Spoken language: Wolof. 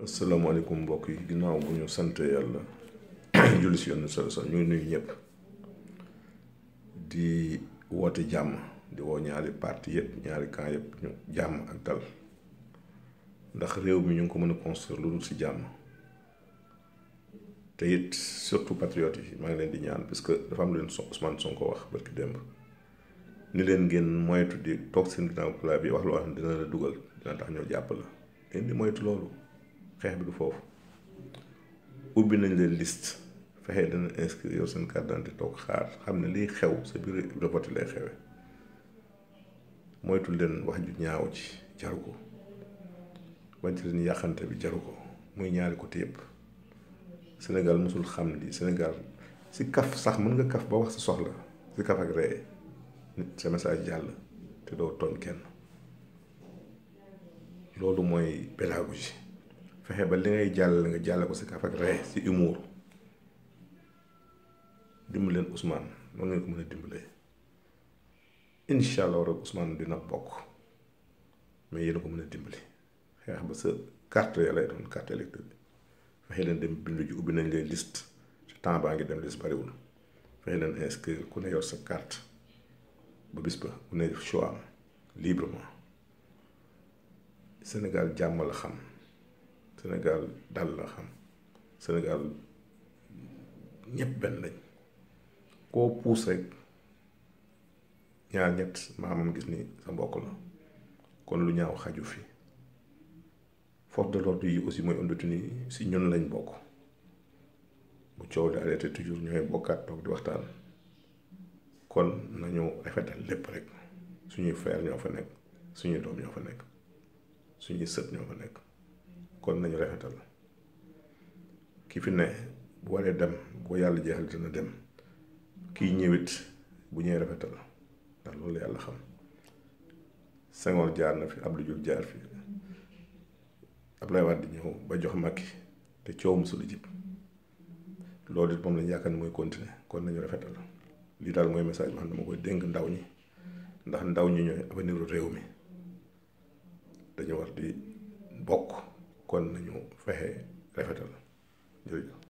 asalaamaaleykum mbokk yi ginnaaw bu ñu sant yàlla julli si yoon solo ñu ngi nuyu ñëpp di woote jàmm di woo ñaari parti yëpp ñaari camp yëpp ñu jàmm ak dal ndax réew mi ñu ngi ko mën a construire lu dul si jàmm te it surtout patriotes yi maa ngi leen di ñaan parce que dafa am leen Ousmane Sonko wax barki démb ni leen ngeen moytu di toog seen ginnaaw plat bi wax loo xam ne dina la dugal dina tax ñoo jàpp la ngeen di moytu loolu. xeex bi du foofu ubbi nañ leen liste fexe dana inscrire yow seen carte d'identité toog xaar xam ne liy xew sa biir de vote lay xewe moytu leen wax ju ñaaw ji jaru ko wante leen yàqante bi jaru ko muy ñaari côté yëpp Sénégal mosul xam li Sénégal si kaf sax mën nga kaf ba wax sa soxla si kaf ak ree nit sa message jàll te doo tooñ kenn loolu mooy pédagogie fexe ba li ngay jàll nga jàll ko si kaf ak ree si humour dimbaleen Ousmane noonu ngeen ko mën a dimbalee incha allah rek Ousmane dina bokk mais yéen a ko mën a dimbali xeex ba sa carte ya lay doon carte électeur bi fexe leen dem bindu ji ubbi nañ leen liste ci temps baa ngi dem liste bariwul fexe leen inscrire ku ne yor sa carte ba bis ba ku ne choix am librement Sénégal jàmm la xam. Sénégal dal la xam Sénégal ñëpp benn lañ koo puus rek ñaar ñett maamam gis ni sa mbokk la kon lu ñaaw xaju fi force de l'ordre yi aussi mooy ëndatu ni si ñun lañ bokk bu coow li arrêté toujours ñooy bokkaat toog di waxtaan kon nañu rafetal lépp rek suñuy frère ñoo fa nekk suñuy doom ñoo fa nekk suñuy sët ñoo fa nekk kon nañu rafetal ki fi ne bu waree dem bu ko yàlla jeexal dina dem kii ñëwit bu ñëwee rafetal ndax loolu yàlla xam Senghor jaar na fi Abdou Diouf jaar fi Abdoulaye Wade ñëw ba jox Macky te coow musul jib loolu it moom lañu yaakaar ne mooy continuer kon nañu rafetal lii daal mooy message boo xam ne dama koy dénk ndaw ñi ndax ndaw ñi ñooy avenir réew mi dañu war di bokk kon nañu fexe rafetal jërëjëf